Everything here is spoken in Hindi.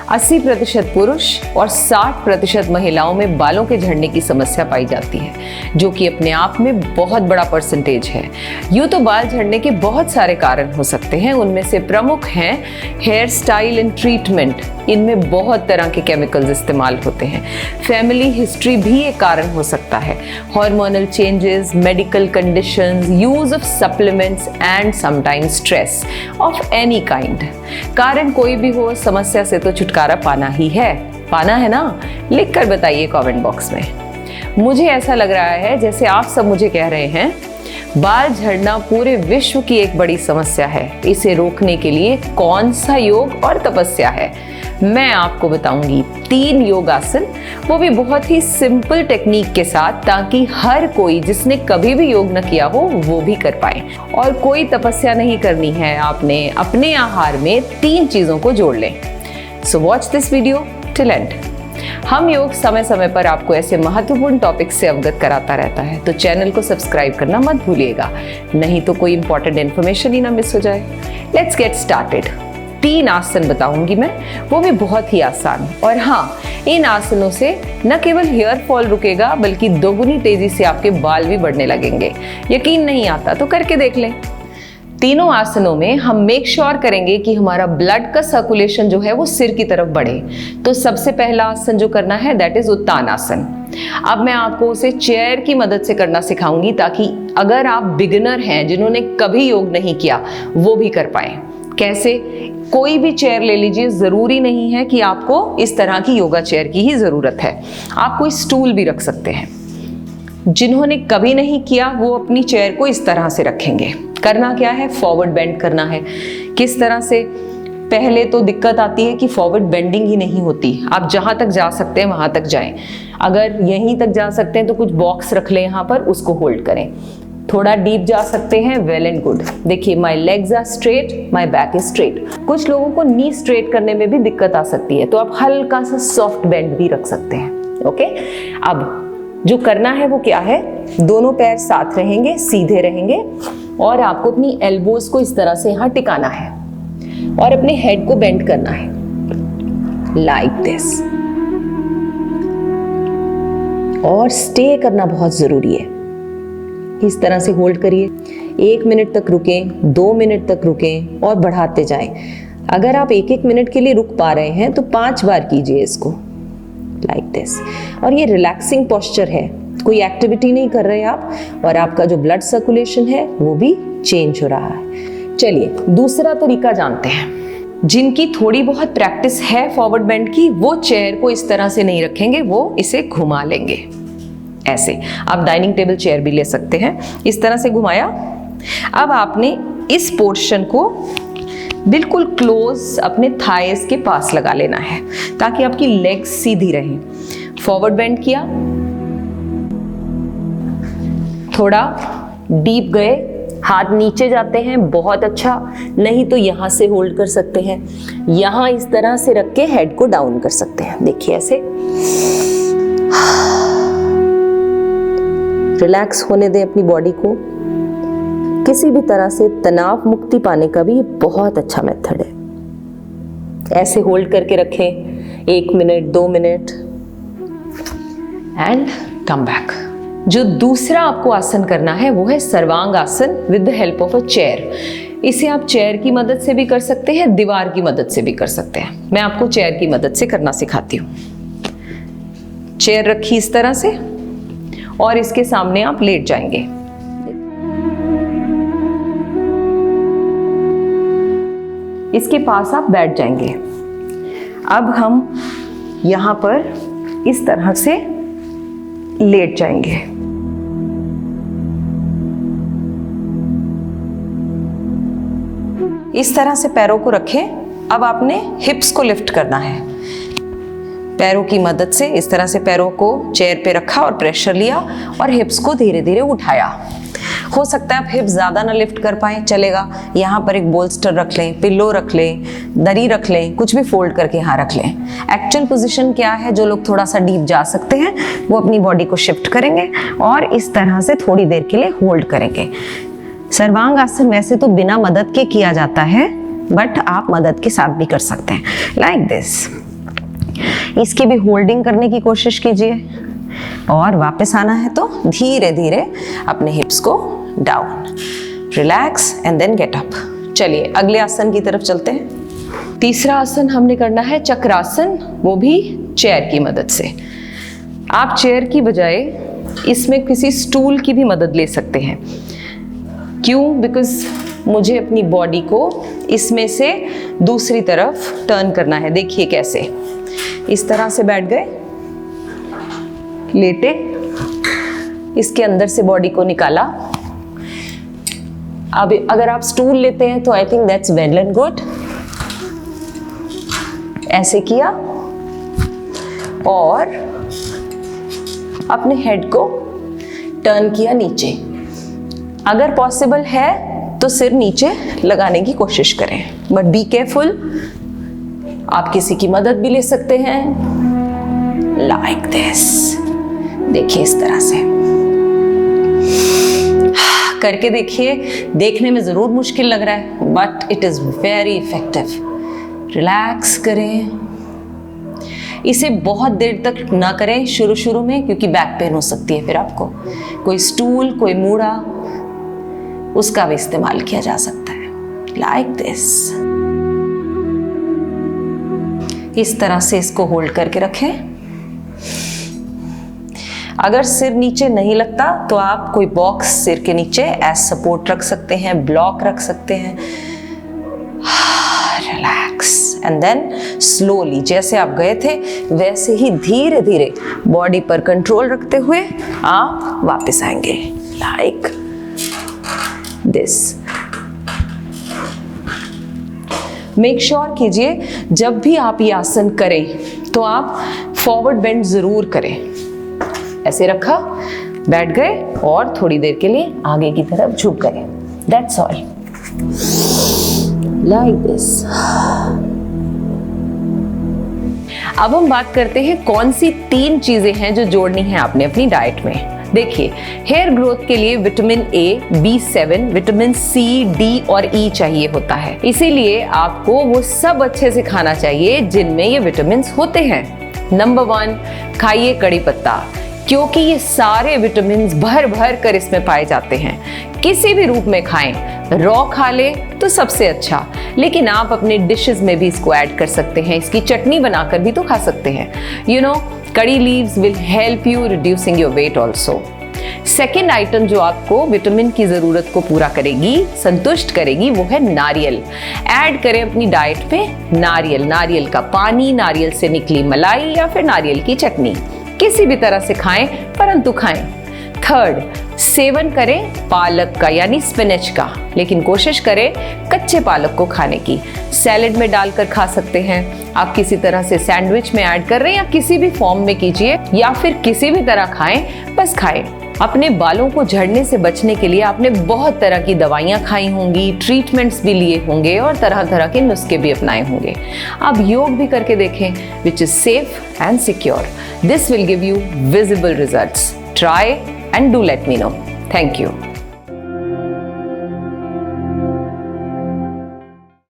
80% पुरुष और 60% महिलाओं में बालों के झड़ने की समस्या पाई जाती है, जो कि अपने आप में बहुत बड़ा परसेंटेज है। यूँ तो बाल झड़ने के बहुत सारे कारण हो सकते हैं, उनमें से प्रमुख हैं हेयर स्टाइल एंड ट्रीटमेंट। इनमें बहुत तरह के केमिकल्स इस्तेमाल होते हैं। फैमिली हिस्ट्री भी एक कारण हो सकता है। Hormonal changes, medical conditions, use of supplements and sometimes stress of any kind. कारण कोई भी हो, समस्या से तो छुटकारा पाना है ना? लिख कर बताइए कमेंट बॉक्स में। मुझे ऐसा लग रहा है जैसे आप सब मुझे कह रहे हैं, बाल झड़ना पूरे विश्व की एक बड़ी समस्या है। इसे रोकने के लिए कौन सा योग और तपस्या है? मैं आपको बताऊंगी 3 योगासन, वो भी बहुत ही सिंपल टेक्निक के साथ, ताकि हर कोई जिसने कभी भी योग न किया हो वो भी कर पाए। और कोई तपस्या नहीं करनी है, आपने अपने आहार में 3 चीजों को जोड़ लें। So watch this video till and. हम योग समय समय पर आपको ऐसे महत्वपूर्ण टॉपिक से अवगत कराता रहता है, तो चैनल को सब्सक्राइब करना मत भूलिएगा, नहीं तो कोई इंपॉर्टेंट इन्फॉर्मेशन ही ना मिस हो जाए। Let's get started. 3 आसन बताऊंगी मैं, वो भी बहुत ही आसान। और हाँ, इन आसनों से न केवल हेयर फॉल रुकेगा, बल्कि दोगुनी तेजी से आपके बाल भी बढ़ने लगेंगे। यकीन नहीं आता तो करके देख लें। तीनों आसनों में हम मेक श्योर करेंगे कि हमारा ब्लड का सर्कुलेशन जो है वो सिर की तरफ बढ़े। तो सबसे पहला आसन जो करना है दैट इज उत्तानासन। अब मैं आपको उसे चेयर की मदद से करना सिखाऊंगी, ताकि अगर आप बिगिनर हैं जिन्होंने कभी योग नहीं किया वो भी कर पाए। कैसे? कोई भी चेयर ले लीजिए, जरूरी नहीं है कि आपको इस तरह की योगा चेयर की ही जरूरत है, आप कोई स्टूल भी रख सकते हैं। जिन्होंने कभी नहीं किया वो अपनी चेयर को इस तरह से रखेंगे। करना क्या है? फॉरवर्ड बेंड करना है। किस तरह से? पहले तो दिक्कत आती है कि फॉरवर्ड बेंडिंग ही नहीं होती। आप जहां तक जा सकते हैं वहां तक जाएं। अगर यहीं तक जा सकते हैं तो कुछ बॉक्स रख लें यहाँ पर, उसको होल्ड करें। थोड़ा डीप जा सकते हैं, वेल एंड गुड। देखिए, my legs are straight, my back is straight. कुछ लोगों को नी स्ट्रेट करने में भी दिक्कत आ सकती है, तो आप हल्का सा सॉफ्ट बेंड भी रख सकते हैं। ओके, अब जो करना है वो क्या है? दोनों पैर साथ रहेंगे, सीधे रहेंगे, और आपको अपनी एल्बोज को इस तरह से यहाँ टिकाना है और अपने हेड को बेंड करना है लाइक दिस। और स्टे करना बहुत जरूरी है। इस तरह से होल्ड करिए। 1 मिनट तक रुकें, 2 मिनट तक रुकें और बढ़ाते जाएं। अगर आप 1-1 मिनट के लिए रुक पा रहे हैं तो 5 बार कीजिए इसको लाइक दिस। और ये रिलैक्सिंग पोस्चर है, कोई एक्टिविटी नहीं कर रहे आप, और आपका जो ब्लड सर्कुलेशन है वो भी चेंज हो रहा है। चलिए दूसरा तरीका जानते हैं। जिनकी थोड़ी बहुत प्रैक्टिस है फॉरवर्ड बेंड की, वो चेयर को इस तरह से नहीं रखेंगे, वो इसे घुमा लेंगे ऐसे। आप डाइनिंग टेबल चेयर भी ले सकते हैं। इस तरह से घुमाया। अब आपने इस पोर्शन को बिल्कुल क्लोज अपने थाइस के पास लगा लेना है, ताकि आपकी लेग्स सीधी रहें। फॉरवर्ड बेंड किया, थोड़ा डीप गए, हाथ नीचे जाते हैं, बहुत अच्छा। नहीं तो यहां से होल्ड कर सकते हैं, यहां इस तरह से रख के हेड को डाउन कर सकते हैं। देखिए ऐसे रिलैक्स होने दें अपनी बॉडी को। किसी भी तरह से तनाव मुक्ति पाने का भी बहुत अच्छा मेथड है। ऐसे होल्ड करके रखें 1 minute, 2 minute and come back. जो दूसरा आपको आसन करना है वो है सर्वांग आसन with the help of a chair. इसे आप चेयर की मदद से भी कर सकते हैं, दीवार की मदद से भी कर सकते हैं। मैं आपको चेयर की मदद से करना सिखाती हूँ। चेयर रखी इस तरह से और इसके सामने आप लेट जाएंगे। इसके पास आप बैठ जाएंगे। अब हम यहां पर इस तरह से लेट जाएंगे। इस तरह से पैरों को रखें। अब आपने हिप्स को लिफ्ट करना है। पैरों की मदद से इस तरह से पैरों को चेयर पे रखा और प्रेशर लिया और हिप्स को धीरे धीरे उठाया। हो सकता है आप हिप्स ज़्यादा ना लिफ्ट कर पाएँ, चलेगा। यहाँ पर एक बोल्स्टर रख लें, पिल्लो रख लें, दरी रख लें, कुछ भी फोल्ड करके यहाँ रख लें। एक्चुअल पोजीशन क्या है, जो लोग थोड़ा सा डीप जा सकते हैं वो अपनी बॉडी को शिफ्ट करेंगे और इस तरह से थोड़ी देर के लिए होल्ड करेंगे। सर्वांग आसन वैसे तो बिना मदद के किया जाता है, बट आप मदद के साथ भी कर सकते हैं लाइक दिस। इसकी भी होल्डिंग करने की कोशिश कीजिए और वापस आना है तो धीरे धीरे अपने हिप्स को down, relax and then get up. चलिए अगले आसन की तरफ चलते हैं। तीसरा आसन हमने करना है चक्रासन, वो भी चेयर की मदद से। आप चेयर की बजाय इसमें किसी स्टूल की भी मदद ले सकते हैं। क्यों? बिकॉज मुझे अपनी बॉडी को इसमें से दूसरी तरफ टर्न करना है। देखिए कैसे, इस तरह से बैठ गए, लेटे, इसके अंदर से बॉडी को निकाला। अब अगर आप स्टूल लेते हैं तो I think that's well and good. ऐसे किया और अपने हेड को टर्न किया नीचे। अगर पॉसिबल है तो सिर नीचे लगाने की कोशिश करें, बट बी केयरफुल। आप किसी की मदद भी ले सकते हैं, लाइक दिस। देखिए इस तरह से करके देखिए। देखने में जरूर मुश्किल लग रहा है but it is very effective. Relax करें, इसे बहुत देर तक ना करें शुरू में, क्योंकि बैक पेन हो सकती है फिर आपको। कोई स्टूल, कोई मूढ़ा, उसका भी इस्तेमाल किया जा सकता है, लाइक दिस। इस तरह से इसको होल्ड करके रखें। अगर सिर नीचे नहीं लगता तो आप कोई बॉक्स सिर के नीचे एज सपोर्ट रख सकते हैं, ब्लॉक रख सकते हैं। रिलैक्स एंड देन स्लोली, जैसे आप गए थे वैसे ही धीरे धीरे बॉडी पर कंट्रोल रखते हुए आप वापस आएंगे, लाइक दिस। मेक श्योर कीजिए जब भी आप ये आसन करें तो आप फॉरवर्ड बेंड जरूर करें। ऐसे रखा, बैठ गए और थोड़ी देर के लिए आगे की तरफ झुक गए। That's all, like this. अब हम बात करते हैं कौन सी 3 चीजें हैं जो जोड़नी है आपने अपनी डाइट में। देखिए, हेयर ग्रोथ के लिए vitamin A, B7, vitamin C, D और E चाहिए होता है। इसीलिए आपको वो सब अच्छे से खाना चाहिए जिनमें ये विटामिन होते हैं। नंबर 1, खाइए कड़ी पत्ता, क्योंकि ये सारे विटामिन भर भर कर इसमें पाए जाते हैं। किसी भी रूप में खाएं, रॉ खा ले तो सबसे अच्छा, लेकिन आप अपने डिशेस में भी इसको ऐड कर सकते हैं। इसकी चटनी बनाकर भी तो खा सकते हैं। यू नो, कड़ी leaves will help you reducing your weight also. Second item जो आपको विटामिन की जरूरत को पूरा करेगी, संतुष्ट करेगी, वो है नारियल। ऐड करें अपनी डाइट पे नारियल, नारियल का पानी, नारियल से निकली मलाई या फिर नारियल की चटनी। किसी भी तरह से खाएं, परंतु खाएं। थर्ड, सेवन करें पालक का यानी स्पिनच का, लेकिन कोशिश करें कच्चे पालक को खाने की। सैलेड में डालकर खा सकते हैं, आप किसी तरह से सैंडविच में ऐड कर रहे हैं या किसी भी फॉर्म में कीजिए, या फिर किसी भी तरह खाएं, बस खाएं। अपने बालों को झड़ने से बचने के लिए आपने बहुत तरह की दवाइयाँ खाई होंगी, ट्रीटमेंट्स भी लिए होंगे और तरह तरह के नुस्खे भी अपनाए होंगे। आप योग भी करके देखें, which is safe and secure. This will give you visible results. Try and do let me know. Thank you.